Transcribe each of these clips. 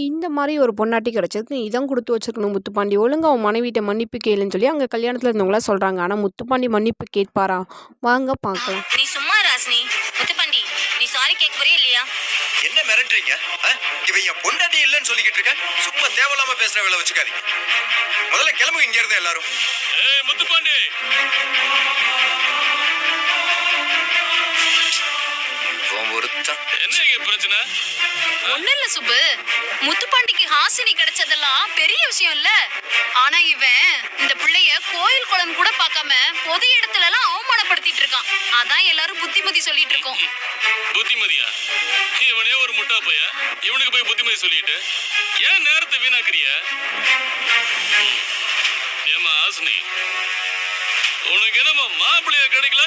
இந்த மாரி ஒரு பொண்டாட்டி கிடைச்சதுக்கு நீ இதான் குடுத்து வச்சிருக்கணும் முத்துப்பாண்டி. ஒழுங்கா உன் மனைவிட்ட மன்னிப்பு கேளுன்னு சொல்லி அங்க கல்யாணத்துல இருந்தவங்கலாம் சொல்றாங்க. ஆனா முத்துப்பாண்டி மன்னிப்பு கேட்பாரா? வாங்க பார்க்கலாம். நீ சும்மா ராசினி. முத்துப்பாண்டி, நீ சாரி கேட்க போறியா இல்லையா? என்ன மிரட்டுறீங்க? இவன் என் பொண்டாட்டி இல்லைன்னு சொல்லிக்கிட்டு இருக்க. சும்மா தேவையில்லாம பேசுற வேலை வச்சுக்காதீங்க. முதல்ல கிளம்புங்க இங்க இருந்து எல்லாரும். ஏய் முத்துப்பாண்டி, என்ன இங்க பிரச்சனை? ஒண்ணு இல்ல சுப்பு. முத்துப்பாண்டிக்கு ஹாசினி கிடைச்சதெல்லாம் பெரிய விஷயம் இல்ல. ஆனா இவன் இந்த பிள்ளைய கோயில் குளம் கூட பார்க்காம பொது இடத்துல எல்லாம் அவமானப்படுத்திட்டு இருக்கான். அதான் எல்லாரும் புத்திமதி சொல்லிட்டு இருக்கோம். புத்திமதியா? இவனே ஒரு முட்டா பைய, இவனுக்கு போய் புத்திமதி சொல்லிட்டு ஏன் நேரத்தை வீணாக்குறிய? ஏமா ஹாசினி, உனக்கு என்னமா மாப்பிள்ளையா கிடைக்கல?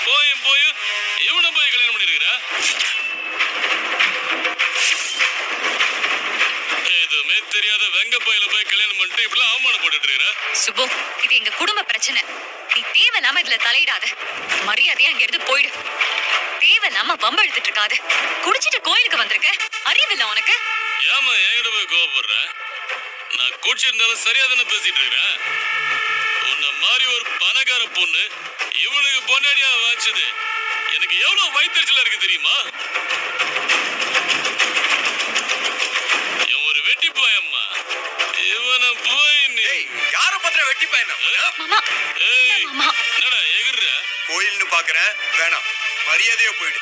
போயும் இவனை போய் கல்யாணம் பண்ணிருக்கிற? எதுவுமே தெரியாத வெங்க பையில போய் கல்யாணம் பண்ணிட்டு இப்படி அவமானப்பட்டு இருக்கிற. சுப்பு, இது எங்க குடும்ப பிரச்சனை. நீ தேவையில்லாம இதுல தலையிடாத. மரியாதையா அங்க இருந்து போயிடு. தேவையில்லாம பம்ப எடுத்துட்டு இருக்காது. குடிச்சிட்டு கோயிலுக்கு வந்திருக்க, அறிவில்ல உனக்கு? ஏமா என்கிட்ட போய் கோவப்படுற? நான் குடிச்சிருந்தாலும் சரியா தானே பேசிட்டு இருக்கிறேன். உன்ன மாதிரி ஒரு பணக்கார பொண்ணு இவனுக்கு பொன்னாடியா வாச்சது எனக்கு எவ்வளவு வயிற்றுச்சலா இருக்கு தெரியுமா? இவன் ஒரு வெட்டி பாயம்மா. இவனை போய் நீ யார பத்திர வெட்டி பையனா? என்னடா எகிர்ற? கோயில்னு பாக்குறேன், வேணாம். மரியாதையா போயிடு.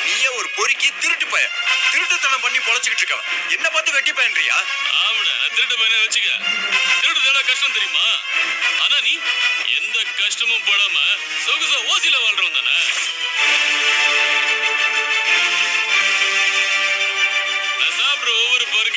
நீயே ஒரு பொறுக்கி திருட்டு பைய. திருட்டுத்தனம் பண்ணி பொழைச்சுக்கிட்டு இருக்கலாம். என்ன பார்த்து வெட்டி பையன்றியா? ஆமாடா, நான் திருட்டு பையனை வச்சுக்க. திருடுதான கஷ்டம் தெரியுமா? ஆனா நீ எந்த கஷ்டமும் படாம சொகுசா ஓசில வாழ்றவன் தானே.